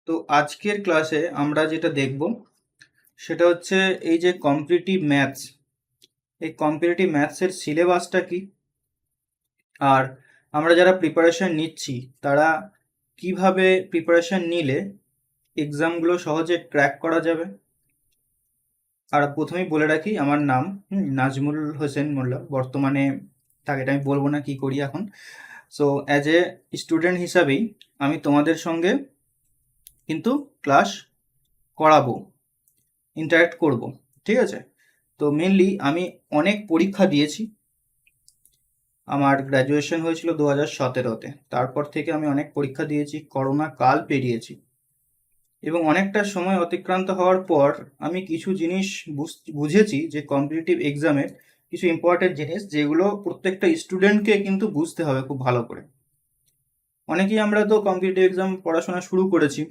তো আজকের ক্লাসে আমরা যেটা দেখব সেটা হচ্ছে এই যে কম্পিটিটিভ ম্যাথস, এই কম্পিটিটিভ ম্যাথসের সিলেবাসটা কি, আর আমরা যারা প্রিপারেশন নিচ্ছি তারা কিভাবে প্রিপারেশন নিলে এক্সামগুলো সহজে ক্র্যাক করা যাবে। আর প্রথমেই বলে রাখি, আমার নাম নাজমুল হোসেন মোল্লা। বর্তমানে তাকে আমি বলবো না কি করি এখন। সো অ্যাজ এ স্টুডেন্ট হিসাবেই আমি তোমাদের সঙ্গে কিন্তু ক্লাস করাবো, ইন্টারাক্ট করব, ঠিক আছে? তো মেনলি আমি অনেক পরীক্ষা দিয়েছি। আমার গ্র্যাজুয়েশন হয়েছিল 2017-তে। তারপর থেকে আমি অনেক পরীক্ষা দিয়েছি, করোনা কাল পেরিয়েছি, এবং অনেকটা সময় অতিক্রান্ত হওয়ার পর আমি কিছু জিনিস বুঝেছি যে কম্পিটিটিভ এক্সামের কিছু ইম্পর্টেন্ট জিনিস যেগুলো প্রত্যেকটা স্টুডেন্টকে কিন্তু বুঝতে হবে খুব ভালো করে। অনেকেই আমরা তো কম্পিটিটিভ এক্সাম পড়াশোনা শুরু করেছি,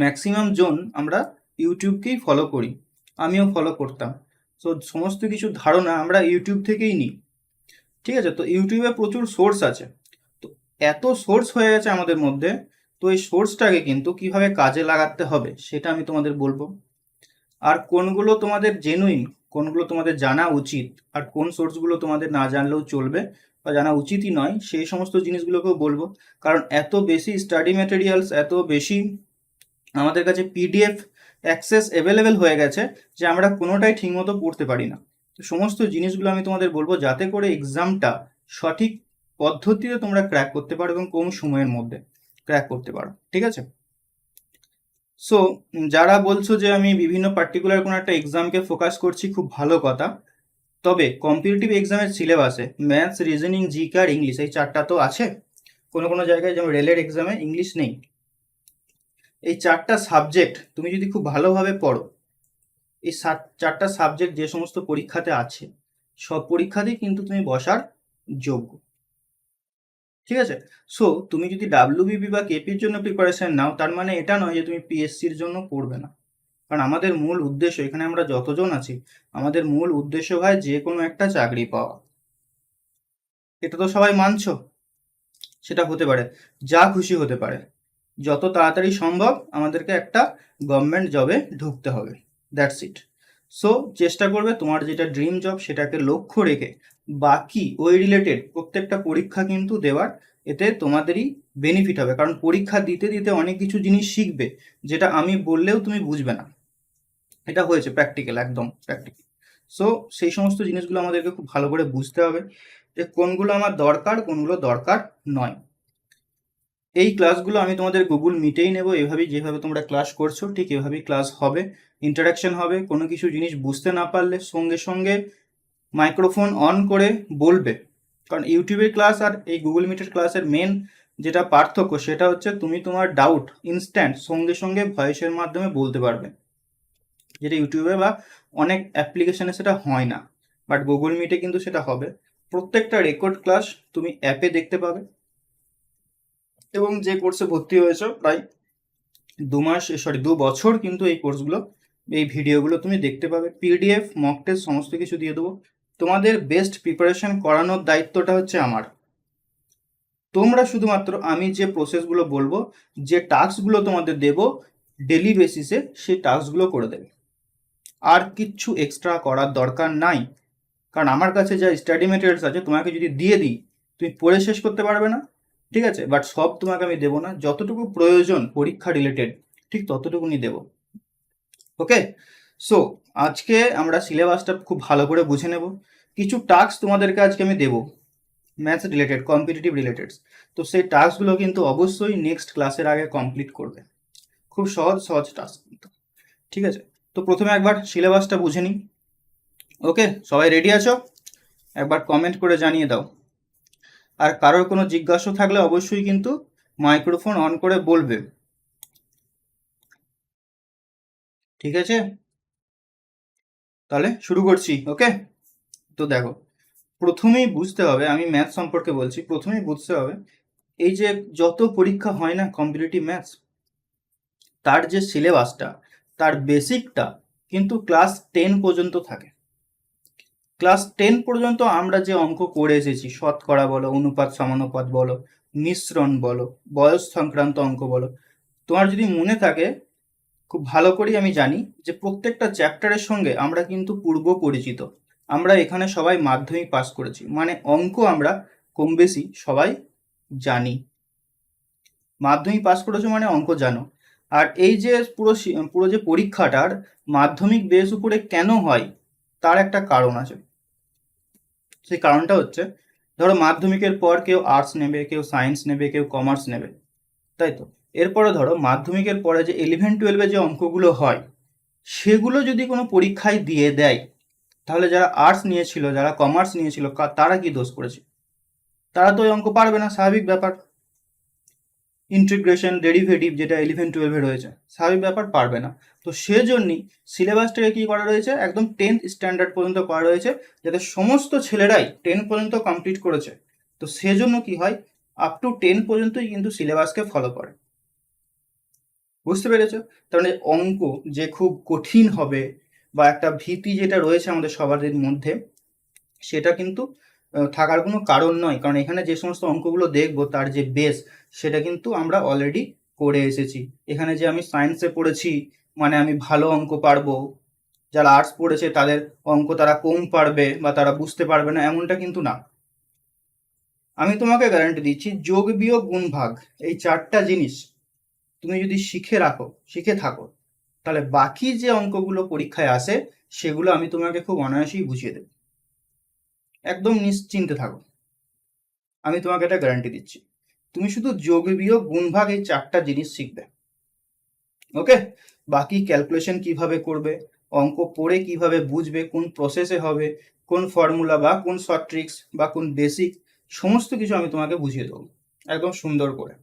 ম্যাক্সিমাম জন আমরা ইউটিউবকেই ফলো করি, আমিও ফলো করতাম। তো সমস্ত কিছু ধারণা আমরা ইউটিউব থেকেই নিই, ঠিক আছে? তো ইউটিউবে প্রচুর সোর্স আছে। তো এত সোর্স হয়ে গেছে আমাদের মধ্যে, তো এই সোর্সটাকে কিন্তু কিভাবে কাজে লাগাতে হবে সেটা আমি তোমাদের বলবো। আর কোনগুলো তোমাদের জেনুইন, কোনগুলো তোমাদের জানা উচিত, আর কোন সোর্সগুলো তোমাদের না জানলেও চলবে বা জানা উচিতই নয়, সেই সমস্ত জিনিসগুলোকেও বলবো। কারণ এত বেশি স্টাডি ম্যাটেরিয়ালস, এত বেশি আমাদের কাছে পিডিএফ অ্যাক্সেস অ্যাভেলেবেল হয়ে গেছে যে আমরা কোনোটাই ঠিকমতো পড়তে পারি না। তো সমস্ত জিনিসগুলো আমি তোমাদের বলবো যাতে করে এক্সামটা সঠিক পদ্ধতিতে তোমরা ক্র্যাক করতে পারো এবং কম সময়ের মধ্যে ক্র্যাক করতে পারো, ঠিক আছে? সো যারা বলছো যে আমি বিভিন্ন পার্টিকুলার কোনো একটা এক্সামকে ফোকাস করছি, খুব ভালো কথা। তবে কম্পিটিটিভ এক্সামের সিলেবাসে ম্যাথস, রিজনিং, জিকে আর ইংলিশ, এই চারটা তো আছে। কোনো কোনো জায়গায় যেমন রেলের এক্সামে ইংলিশ নেই। এই চারটা সাবজেক্ট তুমি যদি খুব ভালোভাবে পড়ো, এই চারটা সাবজেক্ট যে সমস্ত পরীক্ষাতে আছে সব পরীক্ষাতেই কিন্তু তুমি বসার যোগ্য, ঠিক আছে? সো তুমি যদি ডাব্লিউবিপি বা কেপির জন্য প্রিপারেশন নাও, তার মানে এটা নয় যে তুমি পিএসসির জন্য পড়বে না। কারণ আমাদের মূল উদ্দেশ্য, এখানে আমরা যতজন আছি, আমাদের মূল উদ্দেশ্য হয় যে কোনো একটা চাকরি পাওয়া। এটা তো সবাই মানছো। সেটা হতে পারে, যা খুশি হতে পারে, যত তাড়াতাড়ি সম্ভব আমাদেরকে একটা গভর্নমেন্ট জবে ঢুকতে হবে, দ্যাটস ইট। সো চেষ্টা করবে তোমার যেটা ড্রিম জব সেটাকে লক্ষ্য রেখে বাকি ওই রিলেটেড প্রত্যেকটা পরীক্ষা কিন্তু দেওয়ার। এতে তোমাদেরই বেনিফিট হবে, কারণ পরীক্ষা দিতে দিতে অনেক কিছু জিনিস শিখবে যেটা আমি বললেও তুমি বুঝবে না। এটা হয়েছে প্র্যাকটিক্যাল, একদম প্র্যাকটিক্যাল। সো সেই সমস্ত জিনিসগুলো আমাদেরকে খুব ভালো করে বুঝতে হবে যে কোনগুলো আমার দরকার, কোনগুলো দরকার নয়। এই ক্লাসগুলো আমি তোমাদের গুগল মিটেই নেব, এভাবেই যেভাবে তোমরা ক্লাস করছো ঠিক এভাবেই ক্লাস হবে, ইন্টারাকশন হবে। কোনো কিছু জিনিস বুঝতে না পারলে সঙ্গে সঙ্গে মাইক্রোফোন অন করে বলবে। কারণ ইউটিউবের ক্লাস আর এই গুগল মিটের ক্লাসের মেন যেটা পার্থক্য সেটা হচ্ছে তুমি তোমার ডাউট ইনস্ট্যান্ট সঙ্গে সঙ্গে ভয়েসের মাধ্যমে বলতে পারবে, যেটা ইউটিউবে বা অনেক অ্যাপ্লিকেশনে সেটা হয় না। বাট গুগল মিটে কিন্তু সেটা হবে। প্রত্যেকটা রেকর্ড ক্লাস তুমি অ্যাপে দেখতে পাবে, এবং যে কোর্সে ভর্তি হয়েছো প্রায় 2 বছর কিন্তু এই কোর্সগুলো, এই ভিডিওগুলো তুমি দেখতে পাবে। পিডিএফ, মক টেস্ট সমস্ত কিছু দিয়ে দেবো। তোমাদের বেস্ট প্রিপারেশন করানোর দায়িত্বটা হচ্ছে আমার। তোমরা শুধুমাত্র আমি যে প্রসেসগুলো বলবো, যে টাস্কগুলো তোমাদের দেব ডেলি বেসিসে, সেই টাস্কগুলো করে দেবে। আর কিচ্ছু এক্সট্রা করার দরকার নাই। কারণ আমার কাছে যা স্টাডি মেটেরিয়ালস আছে তোমাকে যদি দিয়ে দিই, তুমি পড়ে শেষ করতে পারবে না, ঠিক আছে? বাট সব তোমাকে আমি দেবো না, যতটুকু প্রয়োজন পরীক্ষা রিলেটেড ঠিক ততটুকুনি দেবো। ওকে? সো আজকে আমরা সিলেবাসটা খুব ভালো করে বুঝে নেব। কিছু টাস্ক তোমাদেরকে আজকে আমি দেবো ম্যাথস রিলেটেড, কম্পিটিটিভ রিলেটেড। তো সেই টাস্কগুলো কিন্তু অবশ্যই নেক্সট ক্লাসের আগে কমপ্লিট করবে। খুব সহজ সহজ টাস্ক কিন্তু, ঠিক আছে? তো প্রথমে একবার সিলেবাসটা বুঝে নিই। ওকে, সবাই রেডি আছো? একবার কমেন্ট করে জানিয়ে দাও। আর কারোর কোনো জিজ্ঞাসা থাকলে অবশ্যই কিন্তু মাইক্রোফোন অন করে বলবে, ঠিক আছে? তাহলে শুরু করছি। ওকে, তো দেখো, প্রথমেই বুঝতে হবে, আমি ম্যাথ সম্পর্কে বলছি, প্রথমেই বুঝতে হবে এই যে যত পরীক্ষা হয় না কম্পিটিটিভ ম্যাথস, তার যে সিলেবাসটা, তার বেসিকটা কিন্তু ক্লাস 10 পর্যন্ত থাকে। ক্লাস 10 পর্যন্ত আমরা যে অঙ্ক করে এসেছি, শতকরা বলো, অনুপাত সমানুপাত বলো, মিশ্রণ বলো, বয়স সংক্রান্ত অঙ্ক বলো, তোমার যদি মনে থাকে, খুব ভালো করেই আমি জানি যে প্রত্যেকটা চ্যাপ্টারের সঙ্গে আমরা কিন্তু পূর্ব পরিচিত। আমরা এখানে সবাই মাধ্যমিক পাস করেছি, মানে অঙ্ক আমরা কম বেশি সবাই জানি। মাধ্যমিক পাস করেছো মানে অঙ্ক জানো। আর এই যে পুরো যে পরীক্ষাটার মাধ্যমিক বেস উপরে কেন হয়, তার একটা কারণ আছে। সেই কারণটা হচ্ছে, ধরো মাধ্যমিকের পর কেউ আর্টস নেবে, কেউ সায়েন্স নেবে, কেউ কমার্স নেবে, তাই তো? এরপরে ধরো মাধ্যমিকের পরে যে 11-12 যে অঙ্কগুলো হয়, সেগুলো যদি কোনো পরীক্ষায় দিয়ে দেয়, তাহলে যারা আর্টস নিয়েছিল, যারা কমার্স নিয়েছিল, তারা কি দোষ করেছে? তারা তো ওই অঙ্ক পারবে না, স্বাভাবিক ব্যাপার। ইন্টিগ্রেশন, ডেরিভেটিভ যেটা 11-12 রয়েছে, স্বাভাবিক ব্যাপার, পারবে না। তো সেজন্যই সিলেবাসটাকে কি করা রয়েছে, একদম 10th স্ট্যান্ডার্ড পর্যন্ত করা রয়েছে, যাতে সমস্ত ছেলেরাই 10 পর্যন্ত কমপ্লিট করেছে। তো সেজন্য কি হয়, আপ টু 10 পর্যন্তই কিন্তু সিলেবাসকে ফলো করে। বুঝতে পেরেছো? তার মানে অঙ্ক যে খুব কঠিন হবে, বা একটা ভীতি যেটা রয়েছে আমাদের সবার মধ্যে, সেটা কিন্তু থাকার কোনো কারণ নয়। কারণ এখানে যে সমস্ত অঙ্কগুলো দেখবো, তার যে বেস, সেটা কিন্তু আমরা অলরেডি করে এসেছি। এখানে যে আমি সায়েন্সে পড়েছি মানে আমি ভালো অঙ্ক পারবো, যারা আর্টস পড়েছে তাদের অঙ্ক তারা কম পারবে বা তারা বুঝতে পারবে না, এমনটা কিন্তু না। আমি তোমাকে গ্যারান্টি দিচ্ছি, যোগ বিয়োগ গুণ ভাগ, এই 4টা জিনিস তুমি যদি শিখে থাকো, তাহলে বাকি যে অঙ্কগুলো পরীক্ষায় আসে, সেগুলো আমি তোমাকে খুব অনায়াসেই বুঝিয়ে দেবো। একদম নিশ্চিন্তে থাকো, আমি তোমাকে এটা গ্যারান্টি দিচ্ছি। তুমি শুধু যোগ বিয়োগ গুণ ভাগ এই 4টা জিনিস শিখবে, ওকে? বাকি ক্যালকুলেশন কিভাবে করবে, অঙ্ক পড়ে কিভাবে বুঝবে, কোন প্রসেসে হবে, কোন ফর্মুলা বা কোন শর্ট ট্রিক্স বা কোন বেসিক, সমস্ত কিছু আমি তোমাকে বুঝিয়ে দেবো একদম সুন্দর করে।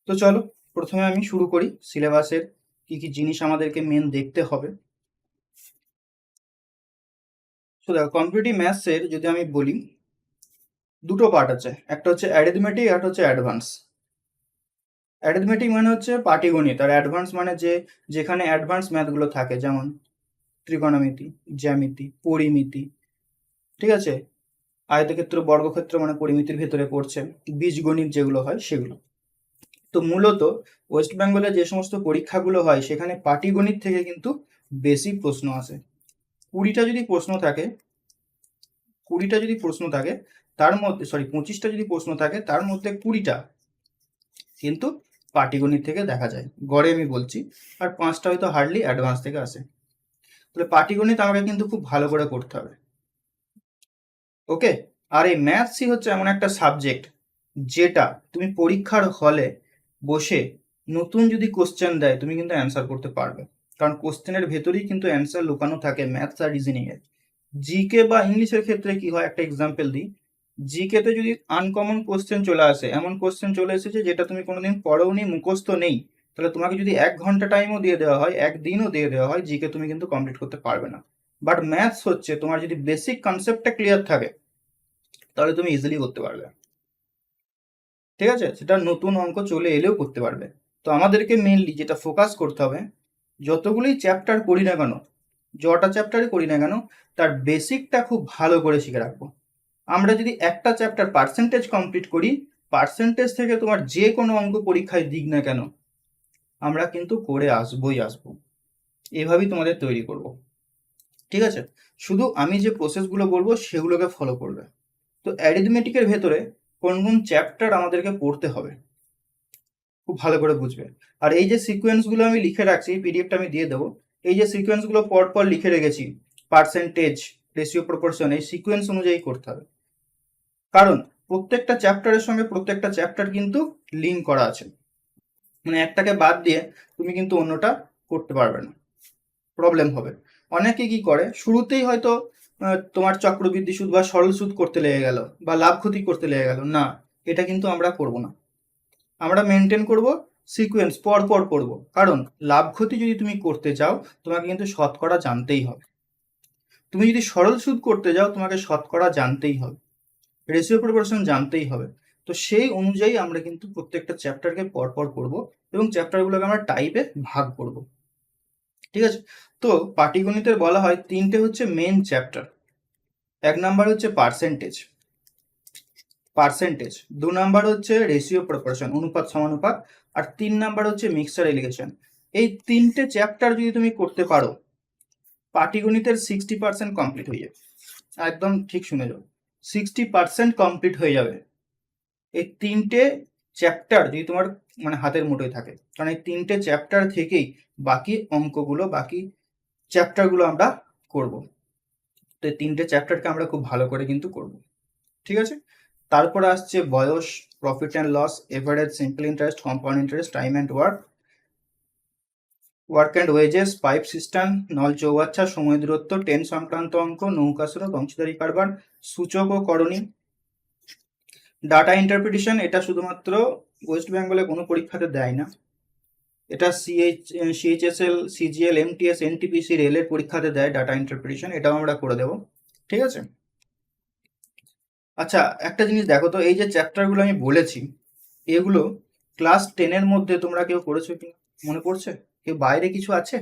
তো চলো, প্রথমে আমি শুরু করি সিলেবাসের কি কি জিনিস আমাদেরকে মেন দেখতে হবে। তো দেখো, কম্পিটিটিভ ম্যাথসের যদি আমি বলি, দুটো পার্ট আছে, একটা হচ্ছে অ্যারিথমেটিক, একটা হচ্ছে অ্যাডভান্স। অ্যারিথমেটিক মানে হচ্ছে পাটিগণিত, আর অ্যাডভান্স মানে যেখানে অ্যাডভান্স ম্যাথগুলো থাকে, যেমন ত্রিকোণমিতি, জ্যামিতি, পরিমিতি, ঠিক আছে? আয়তক্ষেত্র, বর্গক্ষেত্র মানে পরিমিতির ভেতরে পড়ছে, বীজগণিত যেগুলো হয় সেগুলো। তো মূলত ওয়েস্ট বেঙ্গলে যে সমস্ত পরীক্ষাগুলো হয়, সেখানে পাটিগণিত থেকে কিন্তু বেশি প্রশ্ন আসে। 20টা যদি প্রশ্ন থাকে, 20টা যদি প্রশ্ন থাকে, তার মধ্যে 25টা যদি প্রশ্ন থাকে, তার মধ্যে 20টা কিন্তু পাটিগণিত থেকে দেখা যায়, গড়ে আমি বলছি। আর 5টা হয়তো হার্ডলি অ্যাডভান্স থেকে আসে। তাহলে পাটিগণিত আমাকে কিন্তু খুব ভালো করে করতে হবে, ওকে? আর এই ম্যাথসই হচ্ছে এমন একটা সাবজেক্ট, যেটা তুমি পরীক্ষার হলে বসে নতুন যদি কোশ্চেন দেয়, তুমি কিন্তু অ্যান্সার করতে পারবে। কারণ কোশ্চেনের ভেতরেই কিন্তু অ্যান্সার লুকানো থাকে, ম্যাথস আর রিজনিং এর। জিকে বা ইংলিশের ক্ষেত্রে কি হয়, একটা এক্সাম্পল দিই। জিকে তে যদি আনকমন কোশ্চেন চলে আসে, এমন কোশ্চেন চলে এসেছে যেটা তুমি কোনোদিন পড়োনি, মুখস্থ নেই, তাহলে তোমাকে যদি 1 ঘন্টা টাইমও দিয়ে দেওয়া হয়, একদিনও দিয়ে দেওয়া হয়, জিকে তুমি কিন্তু কমপ্লিট করতে পারবে না। বাট ম্যাথস হচ্ছে, তোমার যদি বেসিক কনসেপ্টটা ক্লিয়ার থাকে, তাহলে তুমি ইজিলি করতে পারবে, ঠিক আছে? সেটা নতুন অঙ্ক চলে এলেও করতে পারবে। তো আমাদেরকে মেনলি যেটা ফোকাস করতে হবে, যতগুলোই চ্যাপ্টার করি না কেন, যটা চ্যাপ্টারই করি না কেন, তার বেসিকটা খুব ভালো করে শিখে রাখবো। আমরা যদি একটা চ্যাপ্টার পার্সেন্টেজ কমপ্লিট করি, পার্সেন্টেজ থেকে তোমার যে কোনো অঙ্ক পরীক্ষায় দিক না কেন, আমরা কিন্তু করে আসবোই আসবো। এভাবেই তোমাদের তৈরি করব, ঠিক আছে? শুধু আমি যে প্রসেসগুলো বলবো সেগুলোকে ফলো করবে। তো অ্যারিথমেটিকের ভেতরে কোন কোন চ্যাপ্টার আমাদেরকে পড়তে হবে, খুব ভালো করে বুঝবে। আর এই যে সিকোয়েন্সগুলো আমি লিখে রাখছি, পিডিএফটা আমি দিয়ে দেবো। এই যে সিকোয়েন্সগুলো পর পর লিখে রেখেছি, পার্সেন্টেজ, রেশিও, প্রপোর্শন, এই সিকোয়েন্স অনুযায়ী করতে হবে। কারণ প্রত্যেকটা চ্যাপ্টারের সঙ্গে প্রত্যেকটা চ্যাপ্টার কিন্তু লিঙ্ক করা আছে, মানে একটাকে বাদ দিয়ে তুমি কিন্তু অন্যটা করতে পারবে না, প্রবলেম হবে। অনেকে কি করে, শুরুতেই হয়তো তোমার চক্রবৃদ্ধি সুদ বা সরল সুদ করতে লেগে গেল, বা লাভ ক্ষতি করতে লেগে গেল, না, এটা কিন্তু আমরা করব না। আমরা মেনটেন করব সিকোয়েন্স, পর পর করব। কারণ লাভ ক্ষতি যদি তুমি করতে চাও, তোমাকে কিন্তু শতকরা জানতেই হবে। তুমি যদি সরল সুদ করতে যাও, তোমাকে শতকরা জানতেই হবে, রেশিও প্রপোর্শন জানতেই হবে। তো সেই অনুযায়ী আমরা কিন্তু প্রত্যেকটা চ্যাপ্টারকে পরপর করব, এবং চ্যাপ্টারগুলোকে আমরা টাইপে ভাগ করব, ঠিক আছে? তো পাটিগণিতের বলা হয় 3টে হচ্ছে মেন চ্যাপ্টার। 1 নাম্বার হচ্ছে পার্সেন্টেজ, পার্সেন্টেজ, 2 নাম্বার হচ্ছে রেশিও প্রপোর্শন, অনুপাত সমানুপাত, আর 3 নাম্বার হচ্ছে মিক্সচার এলিগেশন। এই 3টে চ্যাপ্টার যদি তুমি করতে পারো, পাটিগণিতের 60% কমপ্লিট হয়ে যাবে। একদম ঠিক শুনে যাও, 60% কমপ্লিট হয়ে যাবে এই 3টে চ্যাপ্টার যদি তোমার মানে হাতের মুঠোয় থাকে। কারণ এই 3টে চ্যাপ্টার থেকেই বাকি অঙ্কগুলো, বাকি চ্যাপ্টারগুলো আমরা করব। তো এই 3টে চ্যাপ্টারকে আমরা খুব ভালো করে কিন্তু করব, ঠিক আছে। তারপরে আসছে বয়স, profit and loss, average, simple interest, compound interest, time and work, work and wages, pipe system, নল চৌবাচ্চা, সময় দূরত্ব, টেন সংক্রান্ত অঙ্ক, নৌকা স্রোত, অংশীদারি কারবার, সূচক ও করণী, ডাটা ইন্টারপ্রিটেশন। এটা শুধুমাত্র ওয়েস্ট বেঙ্গলে কোনো পরীক্ষাতে দেয় না, এটা সিএইচএসএল, সিজিএল, এমটিএস, এনটিপিসি, রেলের পরীক্ষাতে দেয় ডাটা ইন্টারপ্রিটেশন, এটাও আমরা করে দেব, ঠিক আছে। আচ্ছা, একটা জিনিস দেখো তো, এই যে চ্যাপ্টারগুলো আমি বলেছি, এগুলো ক্লাস 10-এর মধ্যে তোমরা কেউ করেছো কি মনে পড়ছে? কেউ বাইরে কিছু আছে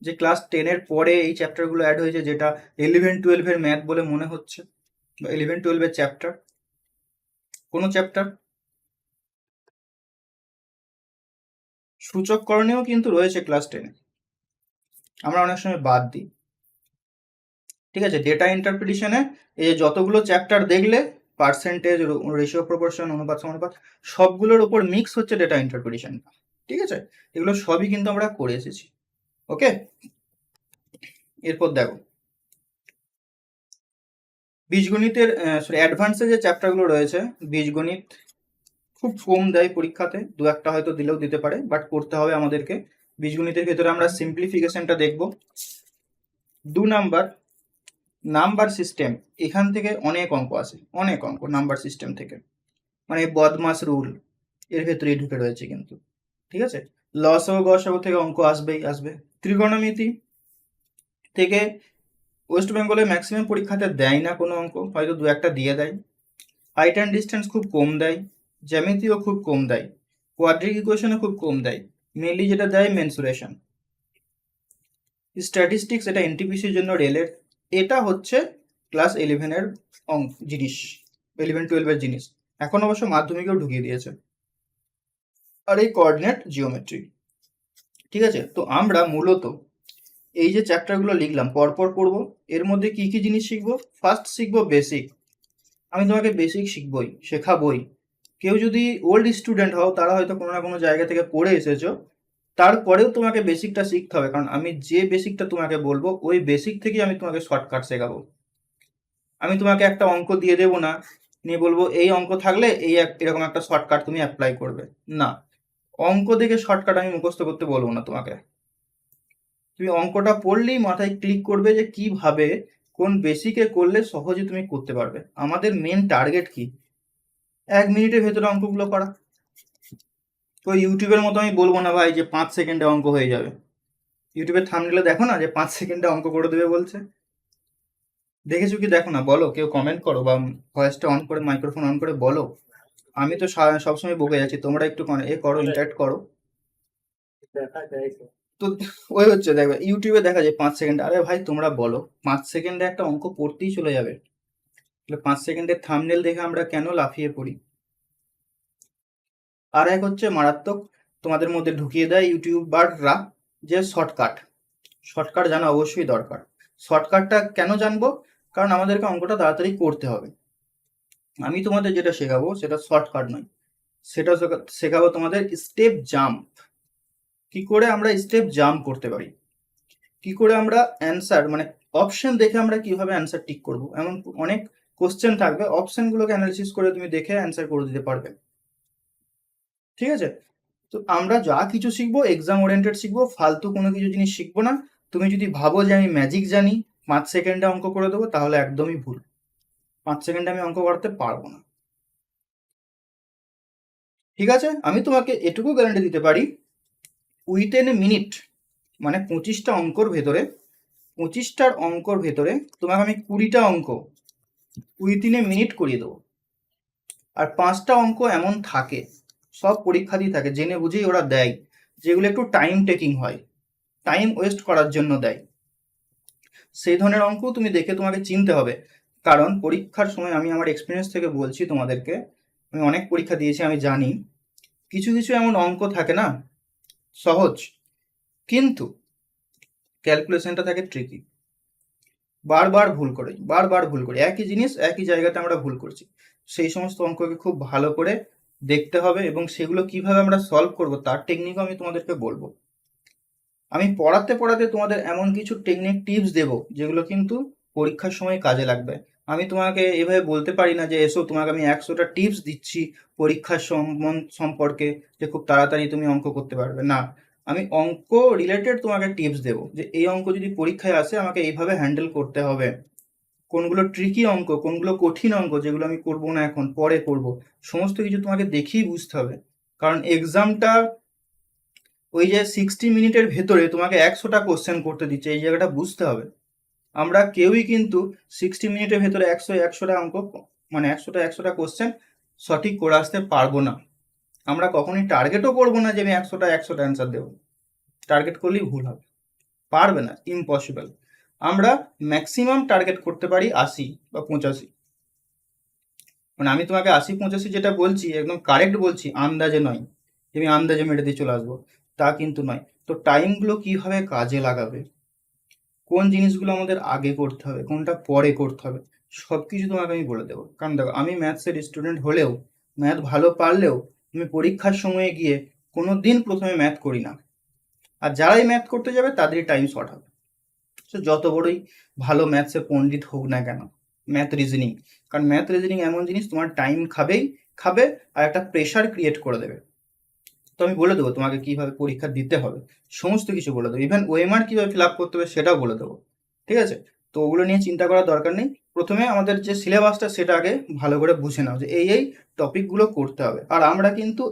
যে ক্লাস 10-এর পরে এই চ্যাপ্টারগুলো অ্যাড হয়েছে, যেটা 11-12-এর ম্যাথ বলে মনে হচ্ছে, বা 11-12-এর চ্যাপ্টার? কোনো চ্যাপ্টার? সূচককরণেও কিন্তু রয়েছে ক্লাস 10-এ, আমরা অনেক সময় বাদ দিই, ঠিক আছে। ডেটা ইন্টারপ্রিটেশনে এই যতগুলো চ্যাপ্টার দেখলে, পার্সেন্টেজ, রেশিও প্রপোর্শন, অনুপাত সমানুপাত, সবগুলোর উপর মিক্স হচ্ছে ডেটা ইন্টারপ্রিটেশন, ঠিক আছে। এগুলো সবই কিন্তু আমরা করে এসেছি, ওকে। এরপর দেখো, বীজগণিতের সরি অ্যাডভান্সে যে চ্যাপ্টারগুলো রয়েছে, বীজগণিত খুব কম দেয় পরীক্ষাতে, দু একটা হয়তো দিলেও দিতে পারে, বাট করতে হবে আমাদেরকে। বীজগণিতের ভেতরে আমরা সিম্পলিফিকেশনটা দেখব। 2 নাম্বার নাম্বার সিস্টেম, এখান থেকে অনেক অঙ্ক আছে, অনেক অঙ্ক নাম্বার সিস্টেম থেকে, মানে বদমাস রুল এর ভেতরেই ঢুকে রয়েছে কিন্তু, ঠিক আছে। লসাগু গসাগু থেকে অঙ্ক আসবেই আসবে। ত্রিগোণমিতি থেকে ওয়েস্ট বেঙ্গলে ম্যাক্সিমাম পরীক্ষাতে দেয় না কোনো অঙ্ক, হয়তো দু একটা দিয়ে দেয়। হাইট অ্যান্ড ডিস্টেন্স খুব কম দেয়, জ্যামিতিও খুব কম দেয়, কোয়াড্রিক ইকুয়েশনও খুব কম দেয়, মেনলি যেটা দেয় মেনসুরেশন। স্ট্যাটিস্টিক্স, এটা এনটিপিসির জন্য রেলের, এটা হচ্ছে ক্লাস 11-এর জিনিস, 11-12-এর জিনিস, এখন অবশ্য মাধ্যমিকেও ঢুকিয়ে দিয়েছে। আর এই কোঅর্ডিনেট জিওমেট্রি, ঠিক আছে। তো আমরা মূলত এই যে চ্যাপ্টারগুলো লিখলাম পরপর পড়বো, এর মধ্যে কি কি জিনিস শিখবো? ফার্স্ট শিখবো বেসিক, আমি তোমাকে বেসিক শেখাবই। কেউ যদি ওল্ড স্টুডেন্ট হও, তারা হয়তো কোনো না কোনো জায়গা থেকে পড়ে এসেছো, তারপরেও তোমাকে বেসিকটা শিখতে হবে, কারণ আমি যে বেসিকটা তোমাকে বলবো ওই বেসিক থেকেই আমি তোমাকে শর্টকাট শেখাবো। আমি তোমাকে একটা অঙ্ক দিয়ে দেবো না, নিয়ে বলবো এই অঙ্ক থাকলে এরকম একটা শর্টকাট তুমি অ্যাপ্লাই করবে, না। অঙ্ক দেখে শর্টকাট আমি মুখস্থ করতে বলবো না তোমাকে, তুমি অঙ্কটা পড়লেই মাথায় ক্লিক করবে যে কিভাবে কোন বেসিকে করলে সহজে তুমি করতে পারবে। আমাদের মেন টার্গেট কি? 1 মিনিটের ভেতরে অঙ্কগুলো করা। তো ইউটিউবের মতো আমি বলবো না ভাই যে 5 সেকেন্ডে অঙ্ক হয়ে যাবে। ইউটিউবের থাম্বনেলে দেখো না যে 5 সেকেন্ডে অঙ্ক করে দেবে বলছে, দেখেছো কি? দেখো না, বলো, কেউ কমেন্ট করো বা ভয়েসটা অন করে, মাইক্রোফোন অন করে বলো। আমি তো সবসময় বকে যাচ্ছি, তোমরা একটু করো, ইন্টারেক্ট করো। তো ওই হচ্ছে, দেখবে ইউটিউবে দেখা যায় 5 সেকেন্ড, আরে ভাই তোমরা বলো, 5 সেকেন্ডে একটা অঙ্ক করতেই চলে যাবে, তাহলে 5 সেকেন্ডের থাম্বনেল দেখে আমরা কেন লাফিয়ে পড়ি? আর এক হচ্ছে মারাত্মক, তোমাদের মধ্যে ঢুকিয়ে দেয় ইউটিউবাররা, যে শর্টকাট। শর্টকাট জানা অবশ্যই দরকার। শর্টকাটটা কেন জানবো? কারণ আমাদেরকে অঙ্কটা তাড়াতাড়ি করতে হবে। আমি তোমাদের যেটা শেখাবো সেটা শর্টকাট নয়, সেটা শেখাবো তোমাদের স্টেপ জাম্প। কি করে আমরা স্টেপ জাম্প করতে পারি, কি করে আমরা অ্যান্সার মানে অপশন দেখে আমরা কিভাবে অ্যান্সার টিক করব, এমন অনেক কোশ্চেন থাকবে, অপশনগুলোকে অ্যানালিসিস করে তুমি দেখে অ্যান্সার করে দিতে পারবে, ঠিক আছে। তো আমরা যা কিছু শিখবো এক্সাম ওরিয়েন্টেড শিখবো, ফালতু কোনো কিছু জিনিস শিখবো না। তুমি যদি ভাবো যে আমি ম্যাজিক জানি, 5 সেকেন্ডে অঙ্ক করে দেবো, তাহলে একদমই ভুল। 5 সেকেন্ডে আমি অঙ্ক করতে পারবো না, ঠিক আছে। আমি তোমাকে এটুকু গ্যারান্টি দিতে পারি, উইথিন এ মিনিট, মানে 25টার অঙ্কর ভেতরে তোমাকে আমি 20টা অঙ্ক উইথিন এ মিনিট করিয়ে দেবো। আর 5টা অঙ্ক এমন থাকে, সব পরীক্ষাতেই থাকে, জেনে বুঝেই ওরা দেয়, যেগুলো একটু টাইম টেকিং হয়, টাইম ওয়েস্ট করার জন্য দেয়। সেই ধরনের অঙ্ক তুমি দেখে তোমাকে চিনতে হবে কারণ পরীক্ষার সময় আমি আমার এক্সপিরিয়েন্স থেকে বলছি তোমাদেরকে, আমি অনেক পরীক্ষা দিয়েছি, আমি জানি কিছু কিছু এমন অঙ্ক থাকে না সহজ, কিন্তু ক্যালকুলেশনটা থাকে ট্রিকি। বারবার ভুল করি একই জিনিস একই জায়গাতে আমরা ভুল করছি। সেই সমস্ত অঙ্ককে খুব ভালো করে দেখতে হবে এবং সেগুলো কিভাবে আমরা সলভ করব তার টেকনিকও আমি তোমাদেরকে বলবো। আমি পড়াতে পড়াতে তোমাদের এমন কিছু টেকনিক টিপস দেব যেগুলো কিন্তু পরীক্ষার সময় কাজে লাগবে। আমি তোমাকে এভাবে বলতে পারি না যে এসো তোমাকে আমি 100টা টিপস দিচ্ছি পরীক্ষার সম্পর্কে যে খুব তাড়াতাড়ি তুমি অঙ্ক করতে পারবে, না। আমি অঙ্ক রিলেটেড তোমাকে টিপস দেবো যে এই অঙ্ক যদি পরীক্ষায় আসে আমাকে এইভাবে হ্যান্ডেল করতে হবে, কোনগুলো ট্রিকি অঙ্ক, কোনগুলো কঠিন অঙ্ক যেগুলো আমি করবো না এখন, পরে করব, সমস্ত কিছু তোমাকে দেখেই বুঝতে হবে। কারণ এক্সামটা ওই যে 60 মিনিটের ভেতরে তোমাকে 100টা কোশ্চেন করতে দিচ্ছে, এই জায়গাটা বুঝতে হবে। আমরা কেউই কিন্তু 60 মিনিটের ভেতরে 100টা অঙ্ক, মানে 100টা কোশ্চেন সঠিক করে আসতে পারবো না। আমরা কখনই টার্গেটও করবো না যে আমি 100টা অ্যান্সার দেবো, টার্গেট করলেই ভুল হবে, পারবে না, ইম্পসিবল। আমরা ম্যাক্সিমাম টার্গেট করতে পারি 80 বা 85। মানে আমি তোমাকে 80 85 যেটা বলছি একদম কারেক্ট বলছি, আন্দাজে নয় যে আমি আন্দাজে মেরে দিয়ে চলে আসবো, তা কিন্তু নয়। তো টাইমগুলো কিভাবে কাজে লাগাবে, কোন জিনিসগুলো আমাদের আগে করতে হবে, কোনটা পরে করতে হবে, সব কিছু তোমাকে আমি বলে দেবো। কারণ দেখো, আমি ম্যাথসের স্টুডেন্ট হলেও, ম্যাথ ভালো পারলেও, আমি পরীক্ষার সময়ে গিয়ে কোনো দিন প্রথমে ম্যাথ করি না। আর যারাই ম্যাথ করতে যাবে তাদেরই টাইম শর্ট হবে। সে যত বড়ই ভালো ম্যাথসে পণ্ডিত হোক না কেন, ম্যাথ রিজনিং, কারণ ম্যাথ রিজনিং এমন জিনিস তোমার টাইম খাবে আর একটা প্রেশার ক্রিয়েট করে দেবে। তো আমি বলে দেবো তোমাকে কিভাবে পরীক্ষা দিতে হবে, সমস্ত কিছু বলে দেবো, ইভেন ওএমআর কিভাবে ফিল আপ করতে হবে সেটাও বলে দেবো। ঠিক আছে, তো ওগুলো নিয়ে চিন্তা করার দরকার নেই। প্রথমে আমাদের যে সিলেবাসটা সেটা আগে ভালো করে বুঝে নাও যে এই টপিকগুলো করতে হবে। আর আমরা কিন্তু